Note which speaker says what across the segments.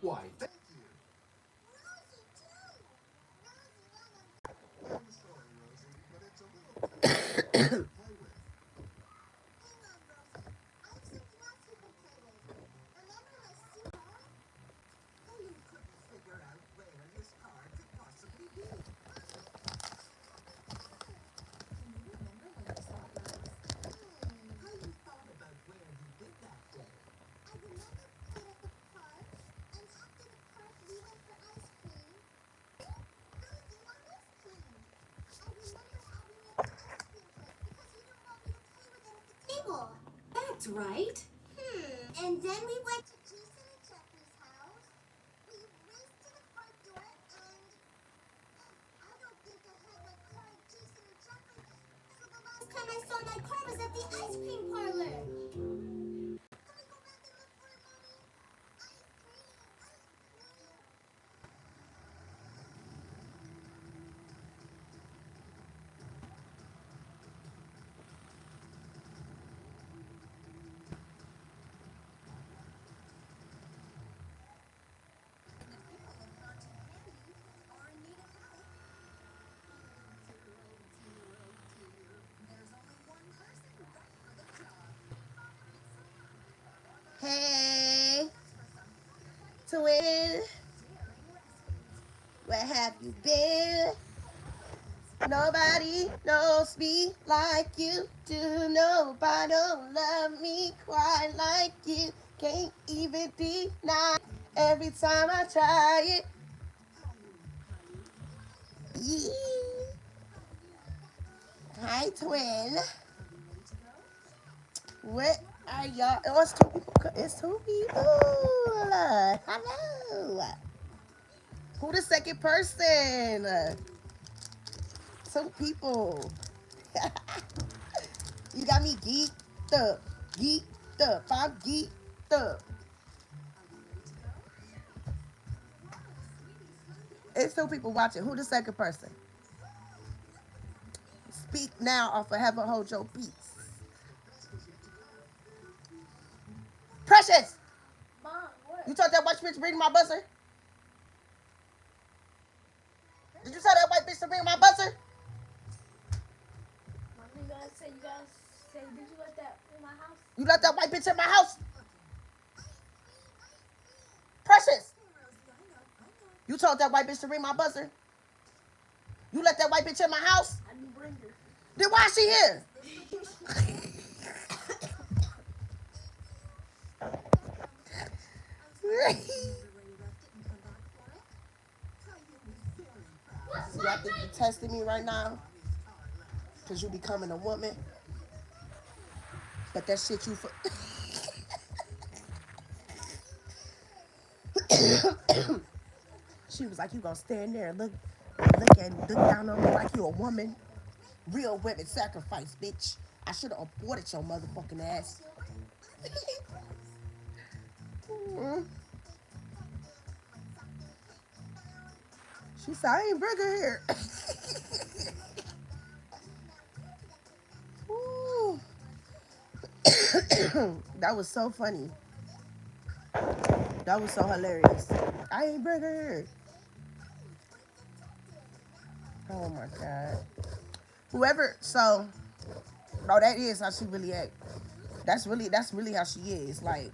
Speaker 1: Why, thank you. Long story, Rosie, but it's a little to play with.
Speaker 2: That's right. And then we went to Jason and Jeffrey's house. We raced to the front door, and I don't think I had my car at Jason and Jeffrey. So the last time I saw my car was at the ice cream parlor. Can we go back and look for it, Mommy? Ice cream, ice cream.
Speaker 3: Hey, twin, where have you been? Nobody knows me like you do. Nobody don't love me quite like you. Can't even deny every time I try it. Yeah. Hi, twin. What are y'all? Oh, it's two people. It's two people. Hello. Who the second person? Two people. You got me geeked up. Geeked up. I'm geeked up. It's two people watching. Who the second person? Speak now or forever hold your peace. Precious!
Speaker 2: Mom, what?
Speaker 3: You told that white bitch to bring my buzzer? Did you tell that white bitch to bring my buzzer?
Speaker 2: Mom, you guys say, did you let that in my house?
Speaker 3: You let that white bitch in my house? Precious! You told that white bitch to bring my buzzer? You let that white bitch in my house?
Speaker 2: I didn't bring her.
Speaker 3: Then why is she here? Y'all think you testing me right now? Because you becoming a woman? But that shit you for... She was like, you gonna stand there and look down on me like you a woman? Real women sacrifice, bitch. I should have aborted your motherfucking ass. She said, I ain't bring her here. Ooh. That was so funny. That was so hilarious. I ain't bring her here. Oh my God. Whoever, so, no, that is how she really act. That's really how she is. Like,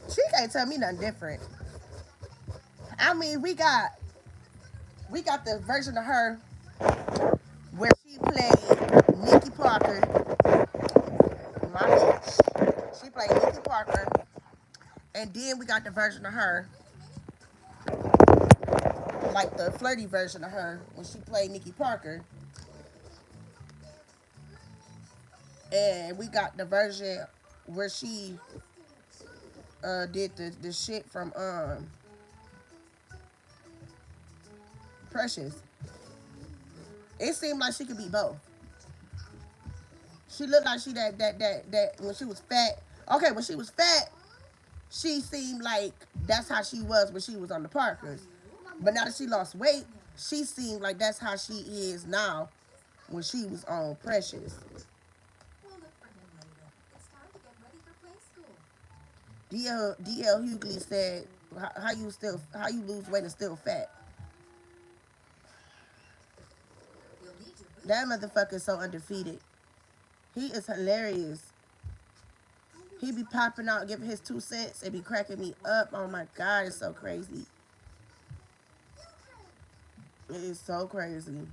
Speaker 3: she can't tell me nothing different. I mean, we got the version of her where she played Nikki Parker, my bitch. She played Nikki Parker, and then we got the version of her, like the flirty version of her when she played Nikki Parker, and we got the version where she did the shit from Precious. It seemed like she could be both. She looked like she that when she was fat. Okay, when she was fat, she seemed like that's how she was when she was on the Parkers. But now that she lost weight, she seemed like that's how she is now when she was on Precious. DL Hughley said How you lose weight and still fat? That motherfucker is so undefeated. He is hilarious. He be popping out, giving his 2 cents, and be cracking me up. Oh my god, it's so crazy. It is so crazy.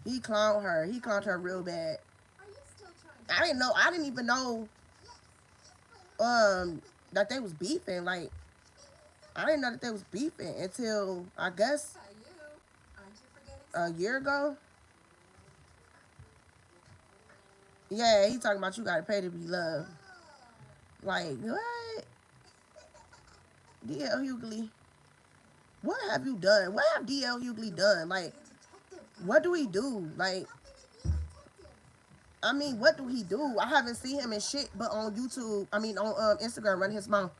Speaker 3: He clowned her. He clowned her real bad. I didn't know. I didn't even know that they was beefing. Like I didn't know that they was beefing until I guess a year ago. Yeah, he talking about you gotta pay to be loved. Like what? DL Hughley, what have you done? What have DL Hughley done? Like what do he do? Like I mean, what do he do? I haven't seen him in shit, but on YouTube. I mean, on Instagram, running his mouth.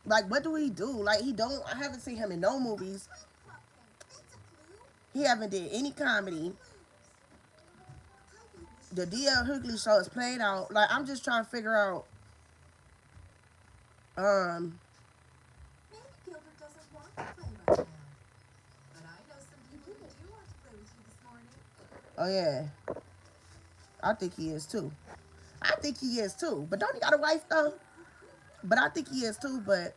Speaker 3: Like, what do he do? Like, he don't. I haven't seen him in no movies. He haven't did any comedy. The DL Hughley show is played out. Like, I'm just trying to figure out. Um. Oh yeah, I think he is too. I think he is too. But don't he got a wife though? But I think he is too. But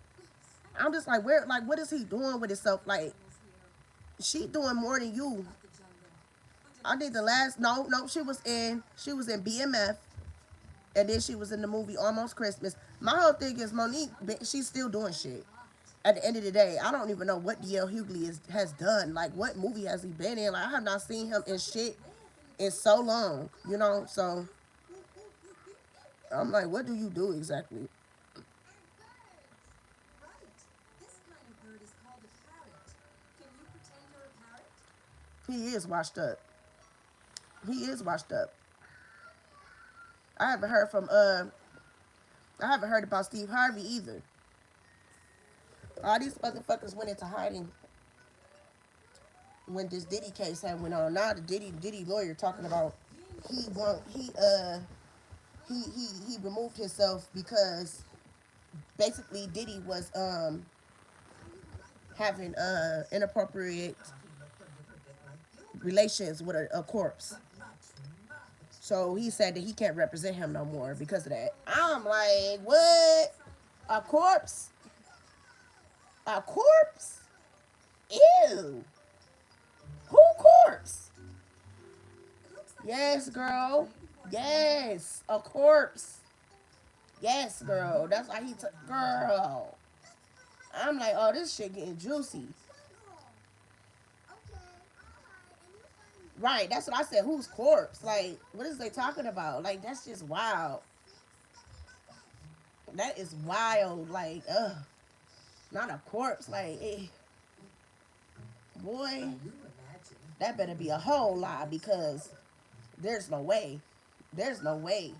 Speaker 3: I'm just like, where? Like, what is he doing with himself? Like, she doing more than you. I think the last no, she was in BMF, and then she was in the movie Almost Christmas. My whole thing is Monique, she's still doing shit. At the end of the day, I don't even know what DL Hughley has done. Like, what movie has he been in? Like, I have not seen him in shit in so long. You know, so I'm like, what do you do exactly? He is washed up. He is washed up. I haven't heard from I haven't heard about Steve Harvey either. All these motherfuckers went into hiding when this Diddy case had went on. Now the Diddy lawyer talking about he won't he removed himself because basically Diddy was having inappropriate relations with a corpse. So he said that he can't represent him no more because of that. I'm like, what? A corpse? A corpse? Ew. Who corpse? Yes, girl. Yes, a corpse. Yes, girl. That's why he took girl. I'm like, oh, this shit getting juicy. Right, that's what I said. Whose corpse? Like, what is they talking about? Like, that's just wild. That is wild. Like, ugh, not a corpse. Like, boy, that better be a whole lie because there's no way. There's no way.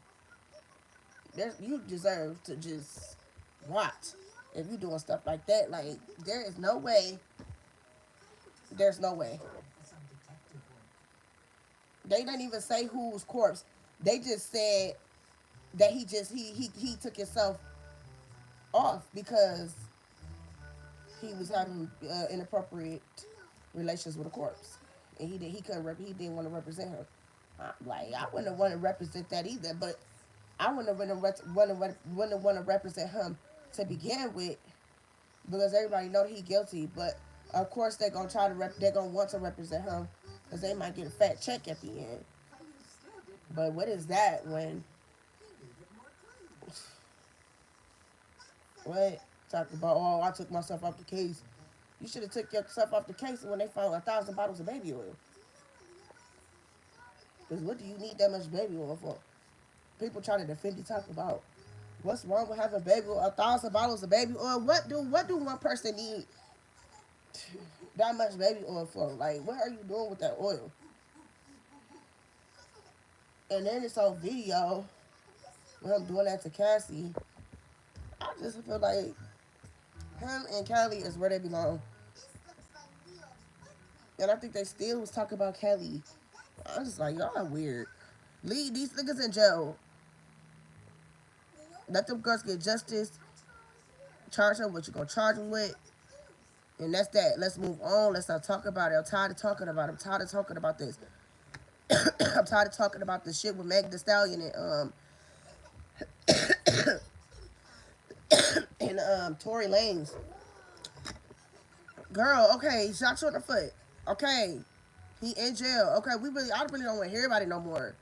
Speaker 3: You deserve to just watch if you doing stuff like that. Like, there is no way. There's no way. They didn't even say whose corpse. They just said that he took himself off because he was having inappropriate relations with a corpse, and he didn't want to represent her. Like I wouldn't want to represent that either, but I wouldn't want to represent him to begin with because everybody know that he guilty. But of course they're gonna want to represent him because they might get a fat check at the end. But what is that when what talk about? Oh, I took myself off the case. You should have took yourself off the case when they found 1,000 bottles of baby oil. Because what do you need that much baby oil for? People trying to defend you talk about what's wrong with having baby oil, 1,000 bottles of baby oil. What do one person need that much baby oil for? Like what are you doing with that oil? And then it's on video when I'm doing that to Cassie. I just feel like him and Kelly is where they belong. And I think they still was talking about Kelly. I'm just like, y'all are weird. Leave these niggas in jail. Let them girls get justice. Charge them what you gonna charge them with. And that's that. Let's move on. Let's not talk about it. I'm tired of talking about it. I'm tired of talking about this. I'm tired of talking about the shit with Meg Thee Stallion and Tory Lanez. Girl, okay, he shot you in the foot. Okay, he in jail. Okay, I really don't want to hear about it no more.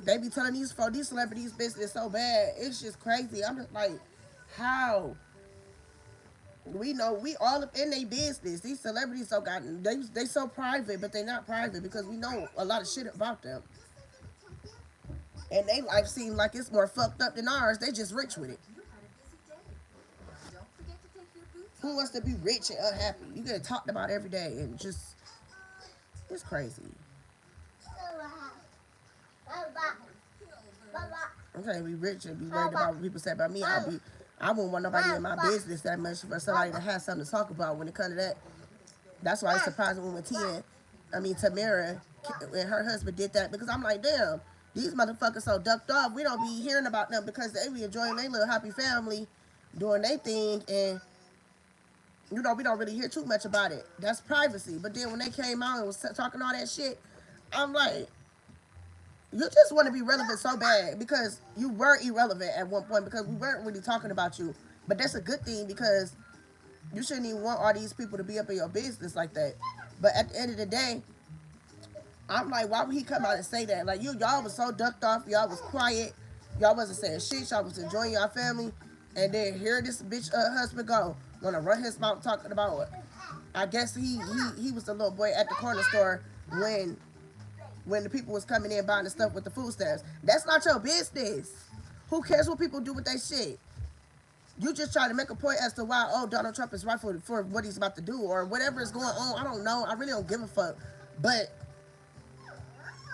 Speaker 3: They be telling these celebrities business so bad. It's just crazy. I'm just like, how? We know we all up in their business. These celebrities so got they so private, but they not private because we know a lot of shit about them. And they life seems like it's more fucked up than ours. They just rich with it. Who wants to be rich and unhappy? You get talked about every day and just it's crazy. I'm trying to be rich and be worried about what people say about me. I wouldn't want nobody in my business that much for somebody to have something to talk about when it comes to that. That's why it's surprising when Tamara and her husband did that because I'm like, damn, these motherfuckers so ducked off. We don't be hearing about them because they be enjoying their little happy family, doing their thing, and we don't really hear too much about it. That's privacy. But then when they came out and was talking all that shit, I'm like, you just want to be relevant so bad because you were irrelevant at one point because we weren't really talking about you. But that's a good thing because you shouldn't even want all these people to be up in your business like that. But at the end of the day, I'm like, why would he come out and say that? Like, y'all was so ducked off. Y'all was quiet. Y'all wasn't saying shit. Y'all was enjoying your family. And then here this bitch husband go. Want to run his mouth talking about it. I guess he was the little boy at the corner store when the people was coming in buying the stuff with the food stamps. That's not your business. Who cares what people do with that shit? You just try to make a point as to why, Donald Trump is right for what he's about to do or whatever is going on. I don't know. I really don't give a fuck. But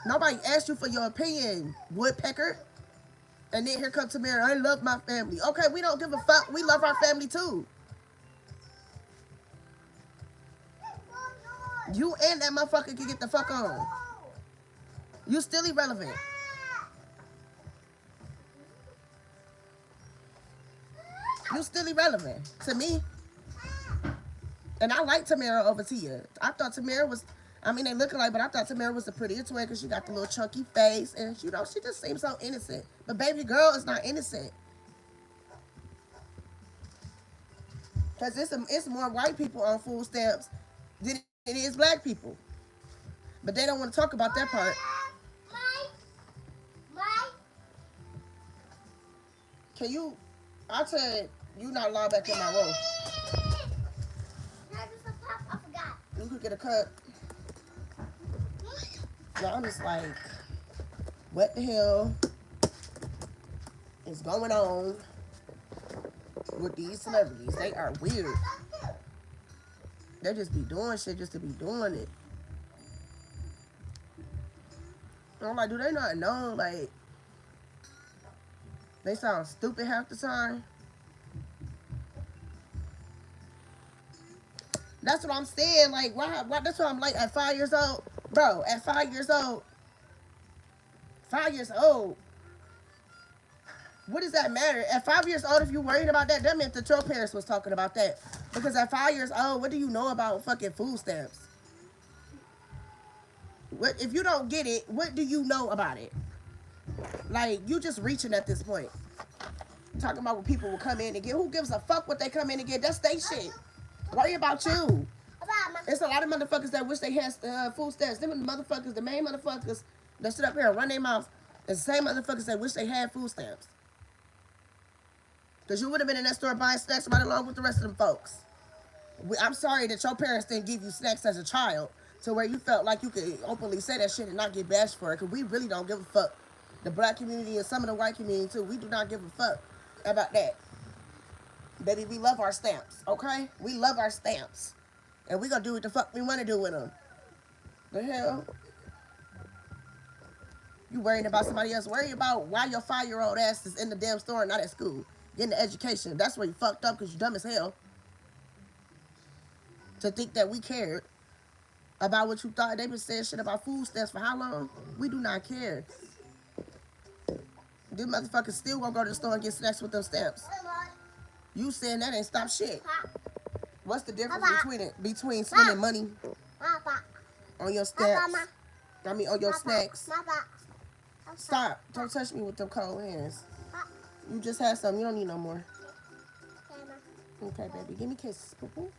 Speaker 3: nobody asked you for your opinion, Woodpecker. And then here comes Tamara. I love my family. Okay, we don't give a fuck. We love our family too. You and that motherfucker can get the fuck on. You still irrelevant. You still irrelevant to me. And I like Tamara over Tia. I thought Tamara was, they look alike, but I thought Tamara was the prettier twin because she got the little chunky face and, she just seems so innocent. But baby girl is not innocent. Because it's more white people on food stamps than it is black people. But they don't want to talk about that part. Can you, I said, you not allowed back in my room. You could get a cut. So I'm just like, what the hell is going on with these celebrities? They are weird. They just be doing shit just to be doing it. And I'm like, do they not know? Like, they sound stupid half the time. That's what I'm saying. Like, why? That's what I'm like at 5 years old. Bro, at 5 years old, what does that matter? At 5 years old, if you worried about that, that meant that your parents was talking about that. Because at 5 years old, what do you know about fucking food stamps? What if you don't get it? What do you know about it? Like, you just reaching at this point. Talking about what people will come in and get. Who gives a fuck what they come in and get? That's they shit. Worry about you. There's a lot of motherfuckers that wish they had food stamps. Them motherfuckers, the main motherfuckers that sit up here and run their mouth. The same motherfuckers that wish they had food stamps. Because you would have been in that store buying snacks right along with the rest of them folks. I'm sorry that your parents didn't give you snacks as a child to where you felt like you could openly say that shit and not get bashed for it. Because we really don't give a fuck. The black community and some of the white community too. We do not give a fuck about that. Baby, we love our stamps, okay? We love our stamps. And we gonna do what the fuck we want to do with them. The hell? You worrying about somebody else. Worry about why your 5-year-old ass is in the damn store and not at school. Getting the education. That's where you fucked up because you dumb as hell. To think that we cared about what you thought. They been saying shit about food stamps for how long? We do not care. Them motherfuckers still gonna go to the store and get snacks with them stamps. You saying that ain't stop shit. What's the difference between it? Between spending money on your stamps, I mean on your snacks. Stop. Don't touch me with them cold hands. You just had some. You don't need no more. Okay, baby. Give me kisses, poo-poo.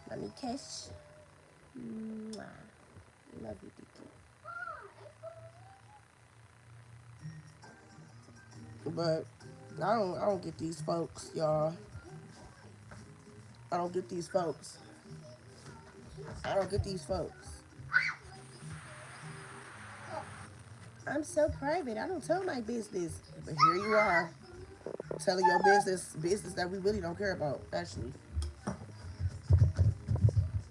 Speaker 3: Let me kiss. Mwah. Love you, Diki. But I don't get these folks, y'all. I don't get these folks. I don't get these folks. I'm so private. I don't tell my business. But here you are, telling your business that we really don't care about, actually.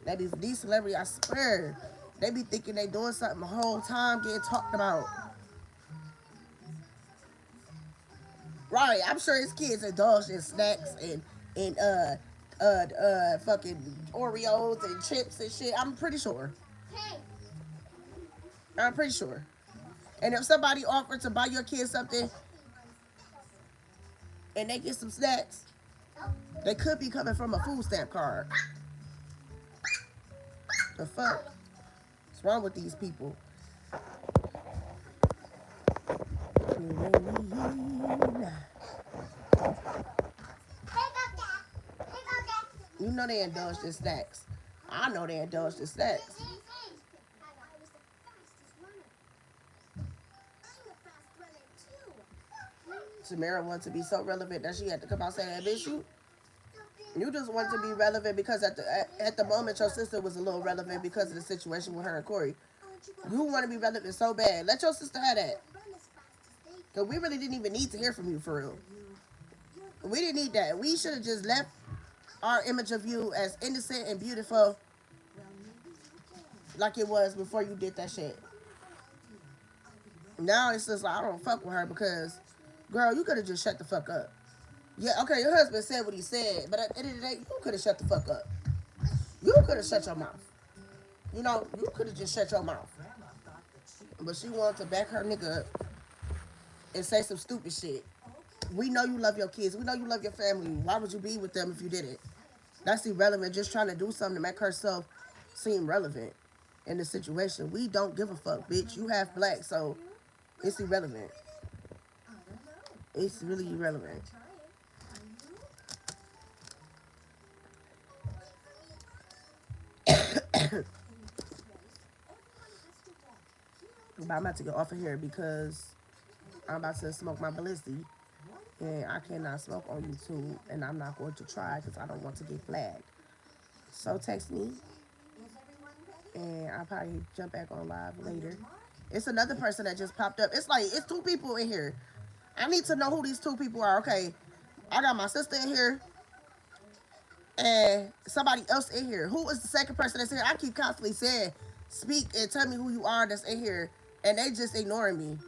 Speaker 3: That is these celebrities, I swear, they be thinking they doing something the whole time getting talked about. Right, I'm sure his kids indulge in snacks and fucking Oreos and chips and shit. I'm pretty sure. I'm pretty sure. And if somebody offered to buy your kids something and they get some snacks, they could be coming from a food stamp card. The fuck? What's wrong with these people? You know they indulge in snacks. I know they indulge in snacks. Tamara wanted to be so relevant that she had to come out saying, bitch, you just wanted to be relevant because at the moment your sister was a little relevant because of the situation with her and Corey. You want to be relevant so bad. Let your sister have that. Because we really didn't even need to hear from you for real. We didn't need that. We should have just left our image of you as innocent and beautiful like it was before you did that shit. Now it's just like, I don't fuck with her because, girl, you could have just shut the fuck up. Yeah, okay, your husband said what he said, but at the end of the day, you could have shut the fuck up. You could have shut your mouth. You know, you could have just shut your mouth. But she wanted to back her nigga up and say some stupid shit. We know you love your kids. We know you love your family. Why would you be with them if you didn't? That's irrelevant. Just trying to do something to make herself seem relevant in the situation. We don't give a fuck, bitch. You half black, so it's irrelevant. It's really irrelevant. But I'm about to get off of here because I'm about to smoke my Blizzy. And I cannot smoke on YouTube. And I'm not going to try because I don't want to get flagged. So text me. And I'll probably jump back on live later. It's another person that just popped up. It's like, it's two people in here. I need to know who these two people are. Okay, I got my sister in here. And somebody else in here. Who is the second person that's here? I keep constantly saying, speak and tell me who you are that's in here. And they just ignoring me.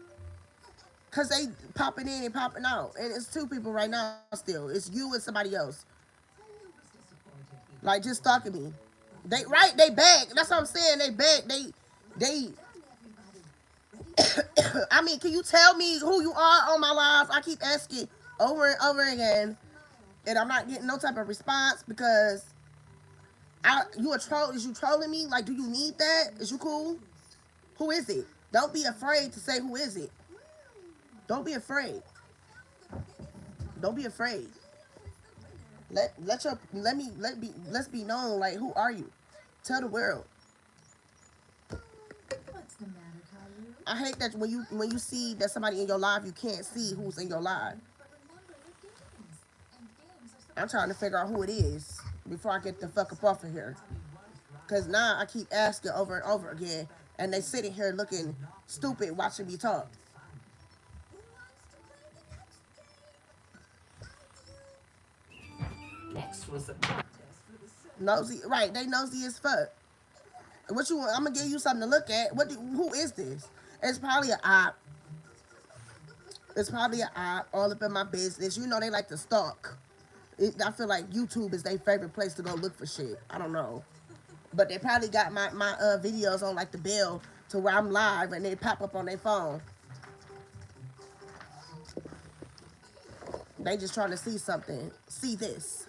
Speaker 3: Because they popping in and popping out. And it's two people right now still. It's you and somebody else. Like, just stalking me. They beg. That's what I'm saying. They beg. They I mean, can you tell me who you are on my live? I keep asking over and over again. And I'm not getting no type of response because you a troll. Is you trolling me? Like, do you need that? Is you cool? Who is it? Don't be afraid to say who is it. Don't be afraid. Don't be afraid. Let's be known. Like, who are you? Tell the world. I hate that when you see that somebody in your live, you can't see who's in your live. I'm trying to figure out who it is before I get the fuck up off of here. Because now I keep asking over and over again, and they sitting here looking stupid watching me talk.
Speaker 4: Next was a
Speaker 3: Nosy, right? They nosy as fuck. What you want? I'm gonna give you something to look at. Who is this? It's probably an op. It's probably an op all up in my business. You know they like to stalk. I feel like YouTube is their favorite place to go look for shit. I don't know. But they probably got my videos on like the bell to where I'm live and they pop up on their phone. They just trying to see something. See this.